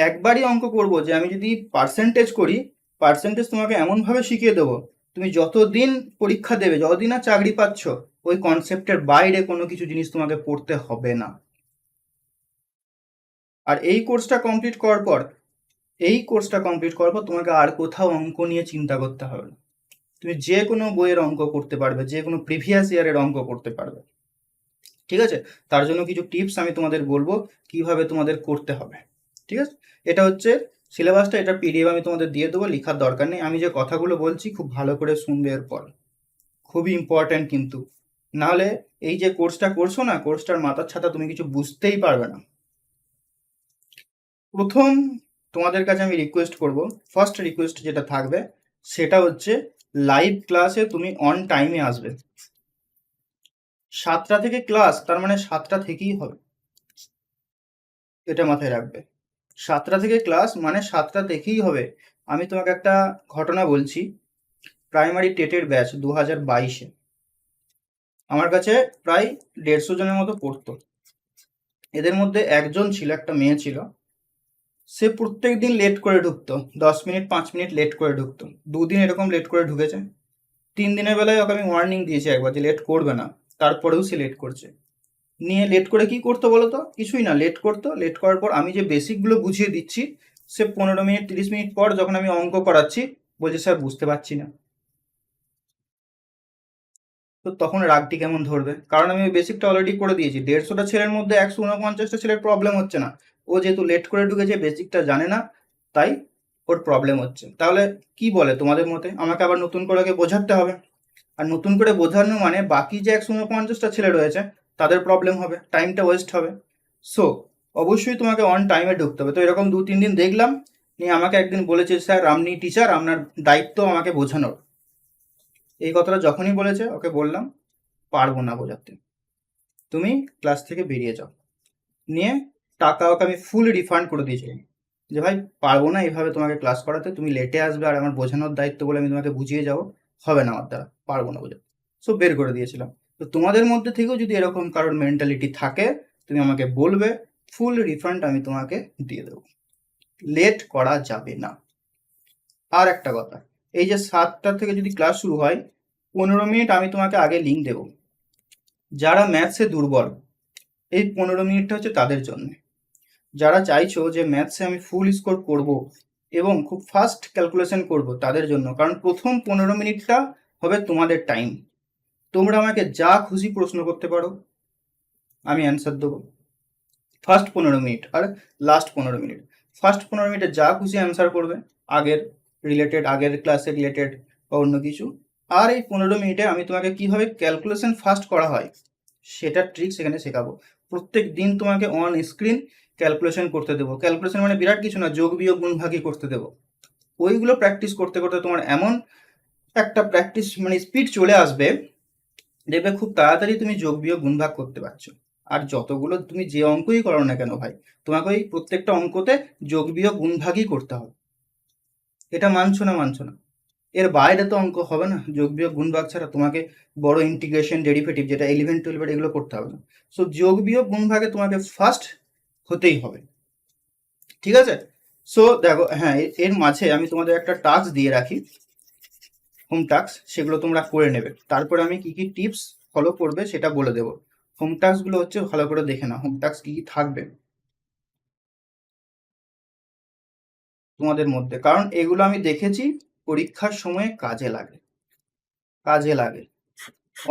একবারই অঙ্ক করব, যে আমি যদি পার্সেন্টেজ করি, পার্সেন্টেজ তোমাকে এমনভাবে শিখিয়ে দেবো, তুমি যতদিন পরীক্ষা দেবে, যতদিন না চাকরি পাচ্ছ, ওই কনসেপ্টের বাইরে কোনো কিছু জিনিস তোমাকে পড়তে হবে না। আর এই কোর্সটা কমপ্লিট করার পর তোমাকে আর কোথাও অঙ্ক নিয়ে চিন্তা করতে হবে না। তুমি যে কোনো বইয়ের অঙ্ক করতে পারবে, যে কোনো প্রিভিয়াস ইয়ারের অঙ্ক করতে পারবে। ঠিক আছে, তার জন্য কিছু টিপস আমি তোমাদের বলবো কিভাবে তোমাদের করতে হবে। ঠিক আছে, এটা হচ্ছে সিলেবাসটা, এটা পিডিএফ আমি তোমাদের দিয়ে দেবো, লেখার দরকার নেই। আমি যে কথাগুলো বলছি খুব ভালো করে শুনবে এরপর, খুবই ইম্পর্ট্যান্ট কিন্তু, নাহলে এই যে কোর্সটা করছো না, কোর্সটার মাথার ছাতা তুমি কিছু বুঝতেই পারবে না। প্রথম তোমাদের কাছে আমি রিকোয়েস্ট করব, ফার্স্ট রিকোয়েস্ট যেটা থাকবে সেটা হচ্ছে লাইভ ক্লাসে তুমি অন টাইমে আসবে। 7টা থেকে ক্লাস, তার মানে 7টা থেকেই হবে, এটা মাথায় রাখবে। 7টা থেকে ক্লাস মানে 7টা থেকেই হবে। আমি তোমাকে একটা ঘটনা বলছি, প্রাইমারি টেটের ব্যাচ 2022-এ আমার কাছে প্রায় 150 জনের মতো পড়তো। এদের মধ্যে একজন ছিল, একটা মেয়ে ছিল, সে প্রত্যেক দিন লেট করে ঢুকতো, 10 মিনিট 5 মিনিট লেট করে ঢুকতো। 2 দিন এরকম লেট করে ঢুকেছে। 3 দিনের বেলায় ওকে আমি ওয়ার্নিং দিয়েছি একবার যে লেট করবে না, তারপরেও সে লেট করছে। নিয়ে লেট করে কি করতো বলো তো, কিছুই না, লেট করতো। লেট করার পর আমি যে বেসিকগুলো বুঝিয়ে দিচ্ছি, সে 15 মিনিট 30 মিনিট পর যখন আমি অঙ্ক করাচ্ছি বলছে স্যার বুঝতে পারছি না। তো তখন রাগটি কেমন ধরবে, কারণ আমি ওই বেসিকটা অলরেডি করে দিয়েছি। 150টা ছেলের মধ্যে 149টা ছেলের প্রবলেম হচ্ছে না, ও যেহেতু লেট করে ঢুকেছে, বেসিকটা জানে না, তাই ওর প্রবলেম হচ্ছে। তাহলে কি বলে তোমাদের মতে, আমাকে আবার নতুন করে ওকে বোঝাতে হবে। আর নতুন করে বোঝানো মানে বাকি যে 149টা ছেলে রয়েছে তাদের প্রবলেম হবে, টাইমটা ওয়েস্ট হবে। সো অবশ্যই তোমাকে অন টাইমে ঢুকতে হবে। তো এরকম 2-3 দিন দেখলাম, নিয়ে আমাকে একদিন বলেছে স্যার আপনি টিচার, আপনার দায়িত্ব আমাকে বোঝানোর। এই কথাটা যখনই বলেছে ওকে বললাম পারবো না বোঝাতে, তুমি ক্লাস থেকে বেরিয়ে যাও। নিয়ে টাকা ওকে আমি ফুল রিফান্ড করে দিয়েছিলাম যে ভাই পারবো না এইভাবে তোমাকে ক্লাস করাতে, তুমি লেটে আসবে আর আমার বোঝানোর দায়িত্ব বলে আমি তোমাকে বুঝিয়ে যাবো, হবে না আমার দ্বারা, পারবো না বোঝাতে। সো বের করে দিয়েছিলাম। তো তোমাদের মধ্যে থেকেও যদি এরকম কারোর মেন্টালিটি থাকে, তুমি আমাকে বলবে, ফুল রিফান্ড আমি তোমাকে দিয়ে দেবো, লেট করা যাবে না। আর একটা কথা, এই যে 7টা থেকে যদি ক্লাস শুরু হয়, 15 মিনিট আমি তোমাকে আগে লিঙ্ক দেবো। যারা ম্যাথসে দুর্বল, এই 15 মিনিটটা হচ্ছে তাদের জন্য। যারা চাইছো যে ম্যাথসে আমি ফুল স্কোর করব এবং খুব ফাস্ট ক্যালকুলেশন করব, তাদের জন্য। কারণ প্রথম 15 মিনিটটা হবে তোমাদের টাইম। তোমরা আমাকে যা খুশি প্রশ্ন করতে পারো, আমি অ্যান্সার দেবো। ফার্স্ট 15 মিনিট আর লাস্ট 15 মিনিট, ফার্স্ট 15 মিনিটে যা খুশি অ্যান্সার করবে, আগের ক্লাসে রিলেটেড বা অন্য কিছু। আর এই 15 মিনিটে আমি তোমাকে কিভাবে ক্যালকুলেশন ফার্স্ট করা হয় সেটা ট্রিক্স এখানে শেখাবো। প্রত্যেক দিন তোমাকে অন স্ক্রিন ক্যালকুলেশন করতে দেবো। ক্যালকুলেশন মানে বিরাট কিছু না, যোগ বিয়োগ গুণ ভাগই করতে দেবো। ওইগুলো প্র্যাকটিস করতে করতে তোমার এমন একটা প্র্যাকটিস মানে স্পিড চলে আসবে, দেখবে খুব তাড়াতাড়ি তুমি যোগ বিয়োগ গুণ ভাগ করতে পারছো। আর যতগুলো তুমি যে অঙ্কই করো না কেন ভাই, তোমাকে ওই প্রত্যেকটা অঙ্কতে যোগ বিয়োগ গুণ ভাগই করতে হবে। এটা মানছো না মানছো না, এর বাইরে তো অঙ্ক হবে না যোগ বিয়োগ গুণ ভাগ ছাড়া। তোমাকে বড় ইন্টিগ্রেশন ডেরিভেটিভ যেটা 11-12 এগুলো করতে হবে না। সো যোগ বিয়োগ গুণ ভাগে তোমাকে ফার্স্ট হতেই হবে, ঠিক আছে? সো দেখো, হ্যাঁ, এর মাঝে আমি তোমাদের একটা টাস্ক দিয়ে রাখি, হোম টাস্ক, সেগুলো তোমরা করে নেবে। তারপরে আমি কি কি টিপস ফলো করবে সেটা বলে দেবো। হোম টাস্কগুলো হচ্ছে, ভালো করে দেখে নাও হোম টাস্ক কি কি থাকবে তোমাদের মধ্যে, কারণ এগুলো আমি দেখেছি পরীক্ষার সময় কাজে লাগে। কাজে লাগে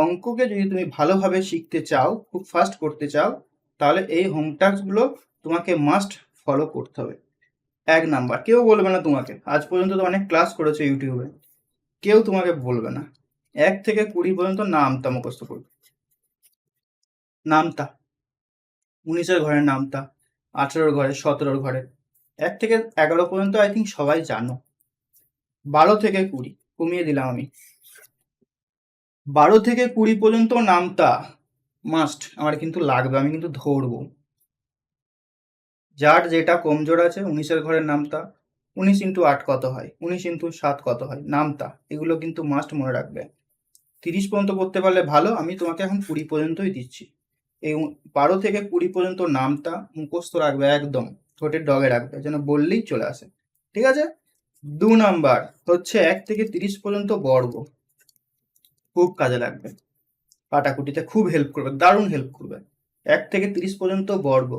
অঙ্ককে যদি তুমি ভালোভাবে শিখতে চাও, খুব ফাস্ট করতে চাও, তাহলে এই হোম টাস্কগুলো তোমাকে মাস্ট ফলো করতে হবে। 1 নাম্বার, কেউ বলবে না তোমাকে, আজ পর্যন্ত তো অনেক ক্লাস করেছো ইউটিউবে, কেউ তোমাকে বলবে না 1 থেকে 20 পর্যন্ত নামতা মুখস্থ করবে। নামতা 19-এর ঘরের নামতা, 18-র ঘরে, 17-র ঘরে, 1 থেকে 11 পর্যন্ত আই থিঙ্ক সবাই জানো। 12 থেকে 20 কমিয়ে দিলাম আমি, 12 থেকে 20 পর্যন্ত নামতা মাস্ট আমার কিন্তু লাগবে, আমি কিন্তু ধরবো। যার যেটা কমজোর আছে, 19-এর ঘরের নামতা, 19 ইন্টু 8 কত হয়, 19 ইন্টু 7 কত হয়, নামতা, এগুলো কিন্তু মাস্ট মনে রাখবে। 30 পর্যন্ত করতে পারলে ভালো, আমি তোমাকে এখন 20 পর্যন্তই দিচ্ছি। এই 12 থেকে 20 পর্যন্ত নামতা মুখস্থ রাখবে, একদম ঠোঁটের ডগে রাখবে, যেন বললেই চলে আসে, ঠিক আছে? 2 নাম্বার হচ্ছে 1 থেকে 30 পর্যন্ত বর্গ, খুব কাজে লাগবে, কাটাকুটিতে খুব হেল্প করবে, দারুণ হেল্প করবে। 1 থেকে 30 পর্যন্ত বর্গ,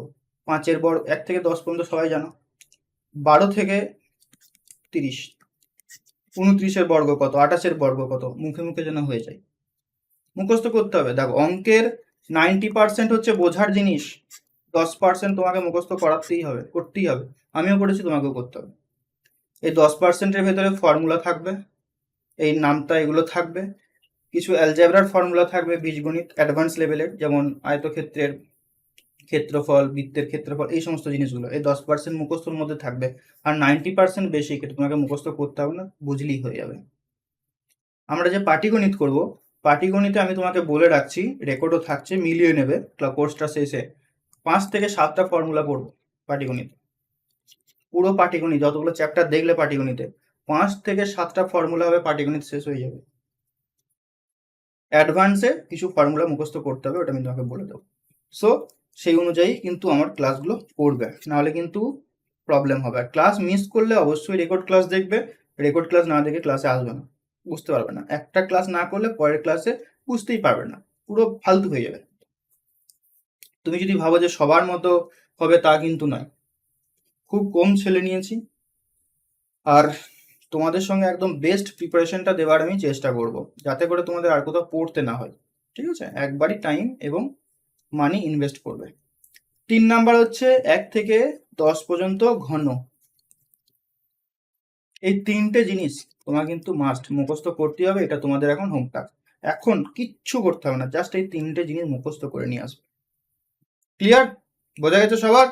5-এর বর্গ, 1 থেকে 10 পর্যন্ত সবাই জানো। 12 থেকে 30, 29-এর বর্গ কত, 28-এর বর্গ কত, মুখে মুখে যেন হয়ে যায়, মুখস্থ করতে হবে। দেখো, অঙ্কের 90% হচ্ছে বোঝার জিনিস, 10% তোমাকে মুখস্থ করাতেই হবে, করতেই হবে। আমিও করেছি, তোমাকেও করতে হবে। এই 10%-এর ভেতরে ফর্মুলা থাকবে, এই নামতা এগুলো থাকবে, কিছু অ্যালজেব্রার ফর্মুলা থাকবে, বীজগণিত অ্যাডভান্স লেভেলের, যেমন আয়তক্ষেত্রের ক্ষেত্রফল, বৃত্তের ক্ষেত্রফল, এই সমস্ত জিনিসগুলো এই 10% মুখস্থর মধ্যে থাকবে। আর 90% বেশি তোমাকে মুখস্থ করতে হবে না, বুঝলেই হয়ে যাবে। আমরা যে পাটিগণিত করব, পাটিগণিতে আমি তোমাকে বলে রাখছি, রেকর্ডও থাকছে, মিলিয়ে নেবে কোর্সটা শেষে। 5 থেকে 7টা ফর্মুলা পড়বো পাটিগণিত, পুরো পাটিগণিত যতগুলো চ্যাপ্টার দেখলে পাটিগণিতে 5 থেকে 7টা ফর্মুলা হবে, পাটিগণিত শেষ হয়ে যাবে। অ্যাডভান্সে কিছু ফর্মুলা মুখস্থ করতে হবে, ওটা আমি তোমাকে বলে দেবো। সো সেই অনুযায়ী কিন্তু আমার ক্লাসগুলো করবে, নাহলে কিন্তু প্রবলেম হবে। আর ক্লাস মিস করলে অবশ্যই রেকর্ড ক্লাস দেখবে, রেকর্ড ক্লাস না দেখে ক্লাসে আসবে না, বুঝতে পারবে না। একটা ক্লাস না করলে পরের ক্লাসে বুঝতেই পারবে না, পুরো ফালতু হয়ে যাবে। তুমি যদি ভাবো যে সবার মতো হবে, তা কিন্তু নয়, খুব কম ছেলে নিয়েছি। আর তোমাদের সঙ্গে একদম বেস্ট প্রিপারেশনটা দেওয়ার আমি চেষ্টা করব, যাতে করে তোমাদের আর কোথাও পড়তে না হয়, ঠিক আছে? একবারই টাইম এবং মানি ইনভেস্ট করবে। 3 নাম্বার হচ্ছে 1 থেকে 10 পর্যন্ত ঘন, এই 3টে জিনিস তোমার কিন্তু মাস্ট মুখস্থ করতে হবে। এটা তোমাদের এখন হোম টাস্ক, এখন কিচ্ছু করতে হবে না, জাস্ট এই 3টে জিনিস মুখস্থ করে নিয়ে আসবে। ক্লিয়ার? বোঝা গেছে সবার?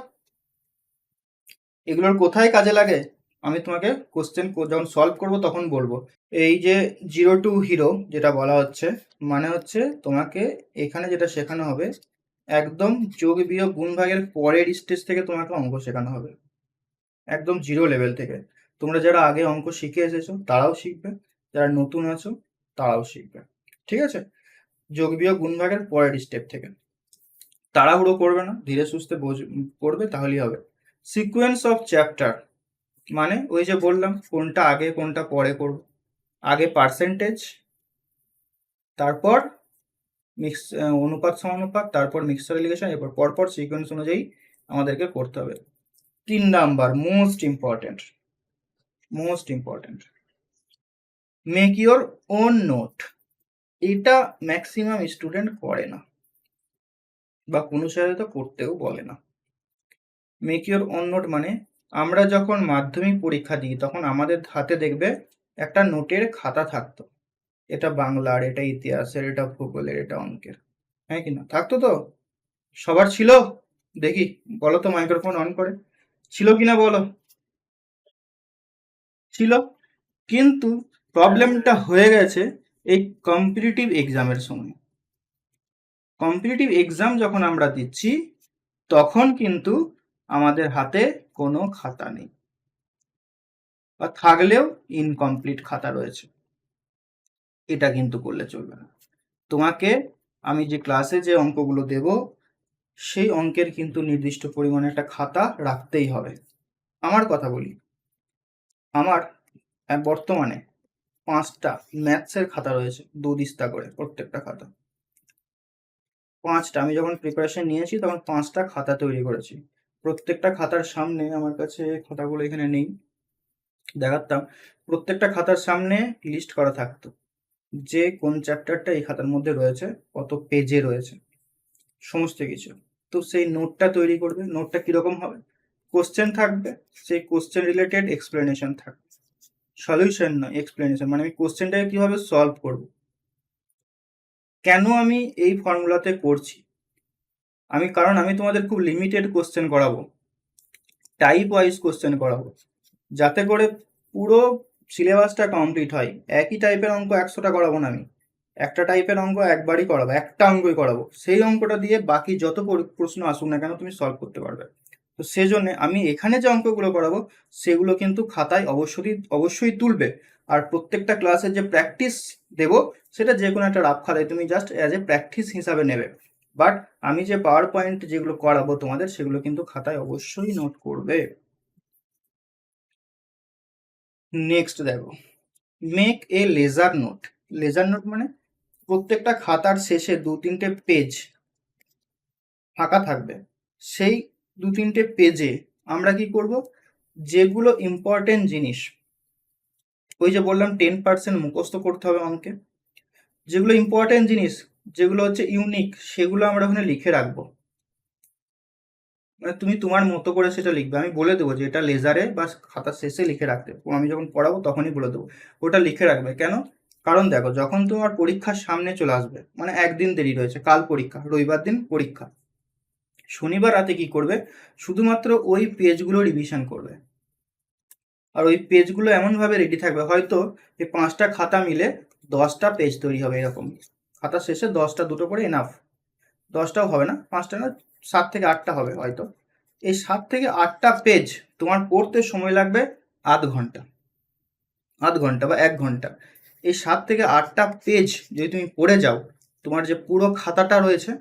এগুলোর কোথায় কাজে লাগে আমি তোমাকে কোশ্চেন যখন সলভ করব তখন বলবো। এই যে 0 টু হিরো যেটা বলা হচ্ছে, মানে হচ্ছে তোমাকে এখানে যেটা শেখানো হবে, একদম যোগ বিয়োগ গুণ ভাগের পরের স্টেজ থেকে তোমাকে অঙ্ক শেখানো হবে, একদম 0 লেভেল থেকে। তোমরা যারা আগে অঙ্ক শিখে এসেছো তারাও শিখবে, যারা নতুন আছো তারাও শিখবে, ঠিক আছে? যোগ বিয়োগ গুণ ভাগের পরের স্টেপ থেকে। তাড়াহুড়ো করবে না, ধীরে সুস্থে করবে, তাহলেই হবে। সিকোয়েন্স অফ চ্যাপ্টার, মানে ওই যে বললাম কোনটা আগে কোনটা পরে করব। আগে পার্সেন্টেজ, তারপর অনুপাত সমানুপাত, তারপর মিক্সচার এলিগেশন, এরপর পরপর সিকোয়েন্স অনুযায়ী আমাদেরকে করতে হবে। 3 number most important, most important, make your own note. এটা ম্যাক্সিমাম স্টুডেন্ট করে না, বা কোনো স্যারে তো করতেও বলে না। মেক ইওর ওন নোট মানে আমরা যখন মাধ্যমিক পরীক্ষা দিই তখন আমাদের হাতে দেখবে একটা নোটের খাতা থাকতো, এটা বাংলার, এটা ইতিহাসের, এটা ভূগোলের, এটা অঙ্কের, হ্যাঁ কি না থাকতো তো? সবার ছিল? দেখি, বলো তো মাইক্রোফোন অন করে, ছিল কিনা বলো। ছিল। কিন্তু প্রবলেমটা হয়ে গেছে এই কম্পিটিটিভ এক্সামের সময়। কম্পিটিটিভ এক্সাম যখন আমরা দিচ্ছি তখন কিন্তু আমাদের হাতে কোনো খাতা নেই, বা থাকলেও ইনকমপ্লিট খাতা রয়েছে। এটা কিন্তু করলে চলবে না। তোমাকে আমি যে ক্লাসে যে অঙ্কগুলো দেব সেই অঙ্কের কিন্তু নির্দিষ্ট পরিমাণে একটা খাতা রাখতেই হবে। আমার কথা বলি, আমার বর্তমানে 5টা ম্যাথসের খাতা রয়েছে, 2 দিস্তা করে প্রত্যেকটা খাতা। 5টা, আমি যখন প্রিপারেশন নিয়েছি তখন 5টা খাতা তৈরি করেছি। প্রত্যেকটা খাতার সামনে, আমার কাছে খাতাগুলো এখানে নেই, দেখাতাম, প্রত্যেকটা খাতার সামনে লিস্ট করা থাকতো যে কোন চ্যাপ্টারটা এই খাতার মধ্যে রয়েছে, কত পেজে রয়েছে, সমস্ত কিছু। তো সেই নোটটা তৈরি করবে। নোটটা কিরকম হবে? কোশ্চেন থাকবে, সেই কোশ্চেন রিলেটেড এক্সপ্লেনেশন থাকবে, সলিউশন নয়, এক্সপ্লেনেশন, মানে আমি কোশ্চেনটাকে কিভাবে সলভ করব, কেন আমি এই ফর্মুলাতে করছি, কারণ আমি তোমাদের খুব লিমিটেড কোশ্চেন করাবো, টাইপ ওয়াইজ কোশ্চেন করাবো, যাতে করে পুরো সিলেবাসটা কমপ্লিট হয়। একই টাইপের অঙ্ক 100টা করাবো না আমি, একটা টাইপের অঙ্ক একবারই করাবো, একটা অঙ্কই করাবো, সেই অঙ্কটা দিয়ে বাকি যত প্রশ্ন আসুক না কেন তুমি সলভ করতে পারবে। তো সেজন্য আমি এখানে যে অঙ্কগুলো করাবো সেগুলো কিন্তু খাতায় অবশ্যই তুলবে। আর প্রত্যেকটা ক্লাসের যে প্র্যাকটিস দেব সেটা যে কোনো একটা রাফ খাতায় তুমি জাস্ট অ্যাজ এ প্র্যাকটিস হিসাবে নেবে। বাট আমি যে পাওয়ার পয়েন্ট যেগুলো করাবো তোমাদের সেগুলো কিন্তু খাতায় অবশ্যই নোট করবে। নেক্সট দেখো, make a ledger note. Ledger note মানে প্রত্যেকটা খাতার শেষে 2-3টে পেজ ফাঁকা থাকবে, সেই 2-3টে পেজে আমরা কি করব, যেগুলো ইম্পর্টেন্ট জিনিস, ওই যে বললাম 10% মুখস্থ করতে হবে অঙ্কে, যেগুলো ইম্পর্টেন্ট জিনিস, যেগুলো হচ্ছে ইউনিক, সেগুলো আমরা ওখানে লিখে রাখবো। মানে তুমি তোমার মতো করে সেটা লিখবে, আমি বলে দেবো যে এটা লেজারে বা খাতার শেষে লিখে রাখতে, আমি যখন পড়াবো তখনই বলে দেবো ওটা লিখে রাখবে। কেন? কারণ দেখো, যখন তোমার পরীক্ষার সামনে চলে আসবে, মানে একদিন দেরি রয়েছে, কাল পরীক্ষা, রবিবার দিন পরীক্ষা, শনিবার রাতে কি করবে, শুধুমাত্র ওই পেজগুলো রিভিশন করবে। আর ওই পেজগুলো এমনভাবে রেডি থাকবে, হয়তো এই 5টা খাতা মিলে 10টা পেজ তৈরি হবে এরকম, খাতার শেষে 10টা, দুটো করে এনাফ, 10টাও হবে না, 5টা না, 7 থেকে 8টা হবে হয়তো। এই 7 থেকে 8টা পেজ তোমার পড়তে সময় লাগবে আধ ঘন্টা, আধ ঘন্টা বা 1 ঘন্টা। এই 7 থেকে 8টা পেজ যদি তুমি পড়ে যাও, তোমার যে পুরো খাতাটা রয়েছে,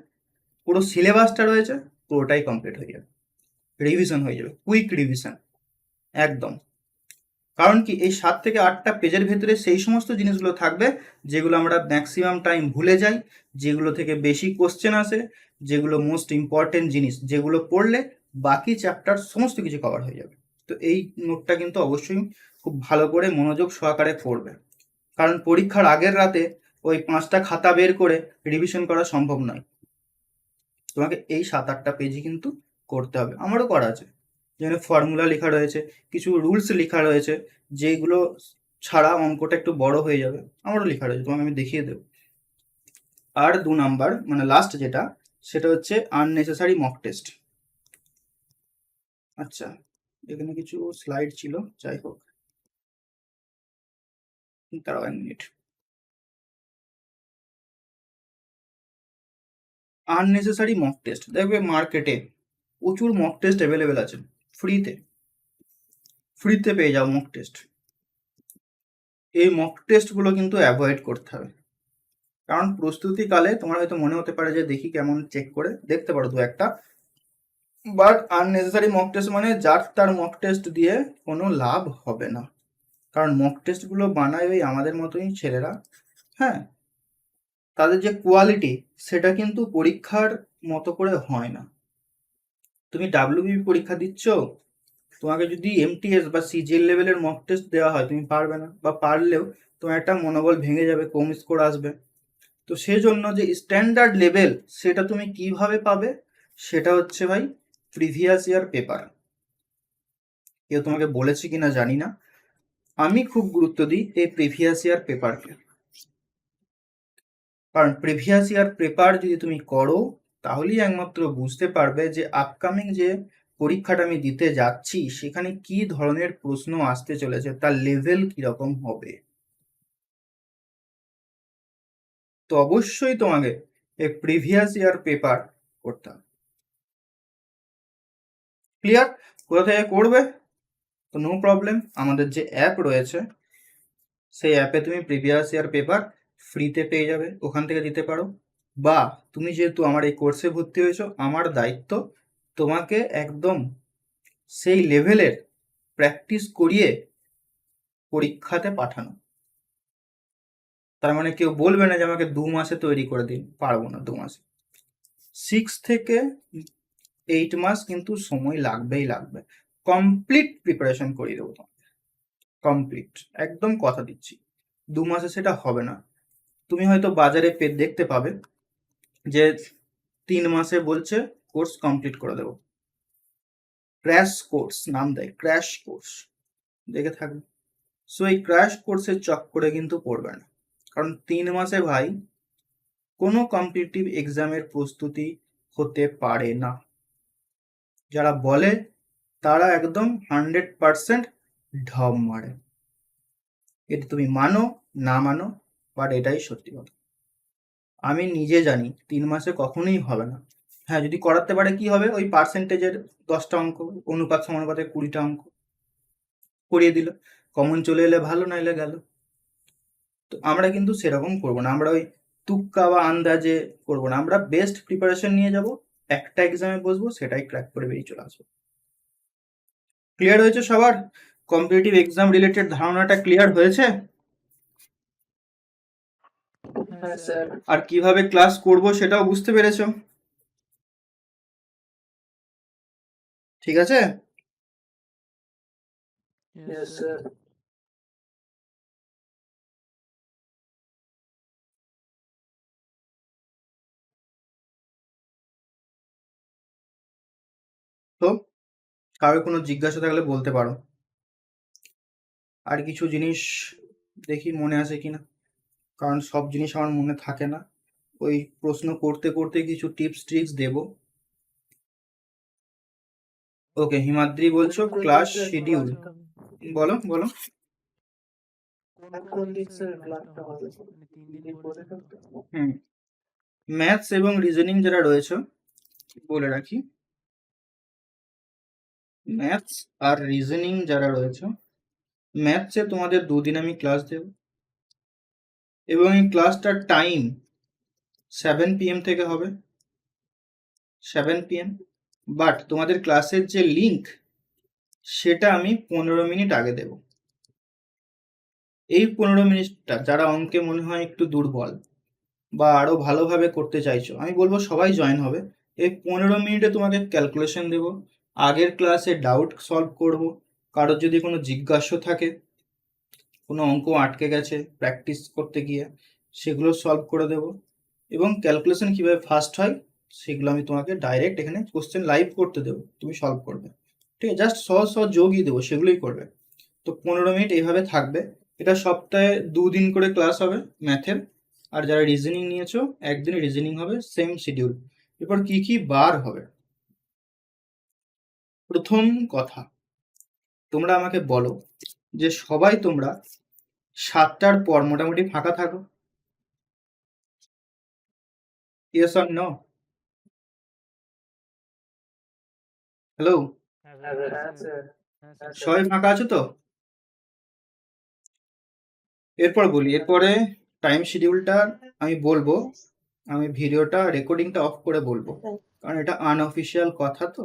পুরো সিলেবাসটা রয়েছে, পুরোটাই কমপ্লিট হয়ে যাবে, রিভিশন হয়ে যাবে, কুইক রিভিশন একদম। কারণ কি, এই 7 থেকে 8টা পেজের ভেতরে সেই সমস্ত জিনিসগুলো থাকবে যেগুলো আমরা ম্যাক্সিমাম টাইম ভুলে যাই, যেগুলো থেকে বেশি কোশ্চেন আসে, যেগুলো মোস্ট ইম্পর্টেন্ট জিনিস, যেগুলো পড়লে বাকি চ্যাপ্টার সমস্ত কিছু কভার হয়ে যাবে। তো এই নোটটা কিন্তু অবশ্যই খুব ভালো করে মনোযোগ সহকারে পড়বে, কারণ পরীক্ষার আগের রাতে ওই 5টা খাতা বের করে রিভিশন করা সম্ভব নয়। তোমাকে এই 7-8টা পেজই কিন্তু করতে হবে। আমারও করা আছে, যেখানে ফর্মুলা লেখা রয়েছে, কিছু রুলস লেখা রয়েছে, যেগুলো ছাড়া অঙ্কটা একটু বড় হয়ে যাবে, আমারও লেখা রয়েছে, তোমাকে আমি দেখিয়ে দেবো। আর 2 নাম্বার মানে লাস্ট যেটা, সেটা হচ্ছে আননেসেসারি মক টেস্ট। আচ্ছা, এখানে কিছু স্লাইড ছিল, যাই হোক, দাঁড়াও 1 মিনিট। আননেসেসারি মক টেস্ট, দেখবে মার্কেটে প্রচুর মক টেস্ট অ্যাভেলেবেল আছে, ফ্রিতে, ফ্রিতে পেয়ে যাও মক টেস্ট। এই মক টেস্টগুলো কিন্তু অ্যাভয়েড করতে হবে, কারণ প্রস্তুতিকালে তোমার হয়তো মনে হতে পারে যে দেখি কেমন, চেক করে দেখতে পারো 2-একটা, বাট আননেসেসারি মক টেস্ট মানে যার তার মক টেস্ট দিয়ে কোনো লাভ হবে না। কারণ মক টেস্টগুলো বানায় ওই আমাদের মতোই ছেলেরা, হ্যাঁ, তাদের যে কোয়ালিটি সেটা কিন্তু পরীক্ষার মতো করে হয় না। তুমি ডাব্লিউবিপি পরীক্ষা দিচ্ছ, তোমাকে যদি এমটিএস বা সিজিএল লেভেলের মক টেস্ট দেওয়া হয় তুমি পারবে না, বা পারলেও তোমার একটা মনোবল ভেঙে যাবে, কম স্কোর আসবে। তো সেজন্য যে স্ট্যান্ডার্ড লেভেল সেটা তুমি কিভাবে পাবে, সেটা হচ্ছে ভাই প্রিভিয়াস ইয়ার পেপার। কেউ তোমাকে বলেছে কিনা জানি না, আমি খুব গুরুত্ব দিই এই প্রিভিয়াস ইয়ার পেপারকে। কারণ প্রিভিয়াস ইয়ার পেপার যদি তুমি করো তাহলেই একমাত্র বুঝতে পারবে যে আপকামিং যে পরীক্ষাটা আমি দিতে যাচ্ছি সেখানে কি ধরনের প্রশ্ন আসতে চলেছে, তার লেভেল কিরকম হবে। তো অবশ্যই তোমাকে এই প্রিভিয়াস ইয়ার পেপার করতে হবে। ক্লিয়ার? কোথা থেকে করবে? তো নো প্রবলেম, আমাদের যে অ্যাপ রয়েছে সেই অ্যাপে তুমি প্রিভিয়াস ইয়ার পেপার ফ্রিতে পেয়ে যাবে, ওখান থেকে দিতে পারো। বা তুমি যেহেতু আমার এই কোর্সে ভর্তি হয়েছো, আমার দায়িত্ব তোমাকে একদম সেই লেভেলের প্র্যাকটিস করিয়ে পরীক্ষাতে পাঠানো। তার মানে কেউ বলবে না যে আমাকে 2 মাসে তৈরি করে দিন, পারবো না 2 মাসে। 6 থেকে 8 মাস কিন্তু সময় লাগবেই লাগবে। কমপ্লিট প্রিপারেশন করিয়ে দেবো তোমাকে, কমপ্লিট, একদম কথা দিচ্ছি। 2 মাসে সেটা হবে না। তুমি হয়তো বাজারে দেখতে পাবে যে 3 মাসে বলছে কোর্স কমপ্লিট করে দেবো, ক্র্যাশ কোর্স নাম দেয়, ক্র্যাশ কোর্স দেখে থাকবে। সো এই ক্র্যাশ কোর্সের চক্করে কিন্তু পড়বে না, কারণ 3 মাসে ভাই কোনো কম্পিটিটিভ এক্সামের প্রস্তুতি হতে পারে না। যারা বলে তারা একদম 100% ঢপ মারে। এটা তুমি মানো না মানো, বাট এটাই সত্যি কথা। আমি নিজে জানি 3 মাসে কখনোই হবে না। হ্যাঁ, যদি করাতে পারে কি হবে, ওই পার্সেন্টেজের 10টা অঙ্ক, অনুপাত সমানুপাতে 20টা অঙ্ক করিয়ে দিল, কমন চলে এলে ভালো, না এলে গেল। তো আমরা কিন্তু সেরকম করবো না, আমরা ওই তুক্কা বা আন্দাজে করবো না, আমরা বেস্ট প্রিপারেশন নিয়ে যাব, একটা এক্সামে বসবো, সেটাই ক্র্যাক করে বেরিয়ে চলে আসবো। ক্লিয়ার হয়েছে সবার? কম্পিটিটিভ এক্সাম রিলেটেড ধারণাটা ক্লিয়ার হয়েছে? আর কিভাবে ক্লাস করব সেটাও বুঝতে পেরেছো? ঠিক আছে? তো কারো কোনো জিজ্ঞাসা থাকলে বলতে পারো। আর কিছু জিনিস দেখি মনে আসে কিনা, কারণ সব জিনিস আমার মনে থাকে না। ওই প্রশ্ন করতে করতে কিছু টিপস ট্রিক্স দেব। ওকে, হিমাদ্রি বলছো ক্লাস শিডিউল, বলো বলো। হুম, ম্যাথস এবং রিজনিং যারা রয়েছে, বলে রাখি, ম্যাথস আর রিজনিং যারা রয়েছে, ম্যাথসে তোমাদের 2 দিন আমি ক্লাস দেব, এবং এই ক্লাসটার টাইম 7 PM থেকে হবে, 7 PM। বাট তোমাদের ক্লাসের যে লিঙ্ক সেটা আমি 15 মিনিট আগে দেব। এই 15 মিনিটটা যারা অঙ্কে মনে হয় একটু দুর্বল বা আরো ভালোভাবে করতে চাইছো, আমি বলবো সবাই জয়েন হবে। এই 15 মিনিটে তোমাকে ক্যালকুলেশন দেব, আগের ক্লাসে ডাউট সলভ করব, কারোর যদি কোনো জিজ্ঞাসা থাকে, কোনো অঙ্ক আটকে গেছে প্র্যাকটিস করতে গিয়ে, সেগুলো সলভ করে দেব, এবং ক্যালকুলেশন কিভাবে ফাস্ট হয় সেগুলো আমি তোমাকে ডাইরেক্ট এখানে কোশ্চেন লাইভ করতে দেবো, তুমি সলভ করবে। ঠিক আছে, জাস্ট সহজ সহজ যোগই দেবো, সেগুলোই করবে। তো 15 মিনিট এইভাবে থাকবে। এটা সপ্তাহে 2 দিন করে ক্লাস হবে ম্যাথের। আর যারা রিজনিং নিয়েছো, একদিন রিজনিং হবে, সেম শিডিউল। এরপর কি কি বার হবে? প্রথম কথা, তোমরা আমাকে বলো যে সবাই তোমরা 7টার পর মোটামুটি ফাঁকা থাকো। Yes or no? হ্যালো, সবাই ফাঁকা আছো তো? এরপর বলি, এরপরে টাইম শিডিউলটা আমি বলবো, আমি ভিডিওটা রেকর্ডিংটা অফ করে বলবো, কারণ এটা আনঅফিসিয়াল কথা তো।